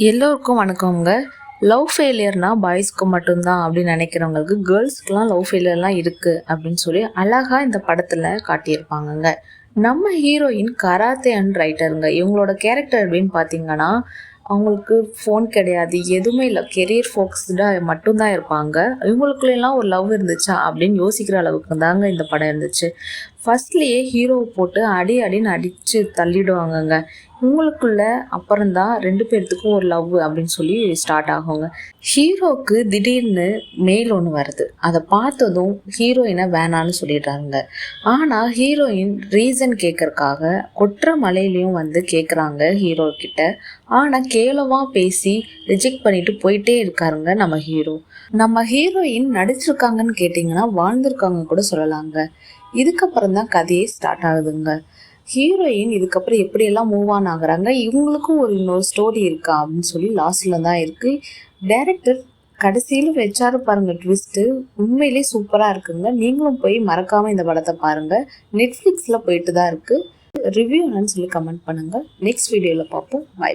எல்லோருக்கும் வணக்கங்க. லவ் ஃபெயிலியர்னா பாய்ஸ்க்கு மட்டும்தான் அப்படின்னு நினைக்கிறவங்களுக்கு கேர்ள்ஸ்க்குலாம் லவ் ஃபெயிலியர்லாம் இருக்குது அப்படின்னு சொல்லி அழகாக இந்த படத்தில் காட்டியிருப்பாங்கங்க. நம்ம ஹீரோயின் கராத்தே அண்ட் ரைட்டருங்க. இவங்களோட கேரக்டர் அப்படின்னு பார்த்தீங்கன்னா, அவங்களுக்கு ஃபோன் கிடையாது, எதுவுமே இல்லை, கெரியர் ஃபோக்கஸ்டாக மட்டும்தான் இருப்பாங்க. இவங்களுக்குள்ளெல்லாம் ஒரு லவ் இருந்துச்சா அப்படின்னு யோசிக்கிற அளவுக்கு தாங்க இந்த படம் இருந்துச்சு. ஃபர்ஸ்ட்லேயே ஹீரோவை போட்டு அடின்னு அடித்து தள்ளிடுவாங்கங்க. இவங்களுக்குள்ள அப்புறம்தான் ரெண்டு பேர்த்துக்கும் ஒரு லவ் அப்படின்னு சொல்லி ஸ்டார்ட் ஆகுங்க. ஹீரோவுக்கு திடீர்னு மெயில் ஒன்று வருது. அதை பார்த்ததும் ஹீரோயினை வேணான்னு சொல்லிடுறாங்க. ஆனால் ஹீரோயின் ரீசன் கேட்கறக்காக கொற்ற மலையிலையும் வந்து கேட்குறாங்க ஹீரோ கிட்ட. ஆனால் கேவலமாக பேசி ரிஜெக்ட் பண்ணிட்டு போயிட்டே இருக்காருங்க நம்ம ஹீரோயின் நடிச்சிருக்காங்கன்னு கேட்டிங்கன்னா வாழ்ந்திருக்காங்க கூட சொல்லலாங்க. இதுக்கப்புறம் தான் கதையே ஸ்டார்ட் ஆகுதுங்க. ஹீரோயின் இதுக்கப்புறம் எப்படியெல்லாம் மூவ் ஆன் ஆகுறாங்க, இவங்களுக்கும் ஒரு இன்னொரு ஸ்டோரி இருக்கா அப்படின்னு சொல்லி லாஸ்ட்ல தான் இருக்கு. டைரக்டர் கடைசியில் வச்சாரு பாருங்க ட்விஸ்ட்டு, உண்மையிலே சூப்பராக இருக்குங்க. நீங்களும் போய் மறக்காமல் இந்த படத்தை பாருங்கள். நெட்ஃப்ளிக்ஸில் போயிட்டு தான் இருக்குது. ரிவ்யூ என்னன்னு சொல்லி கமெண்ட் பண்ணுங்கள். நெக்ஸ்ட் வீடியோவில் பார்ப்போம். பை.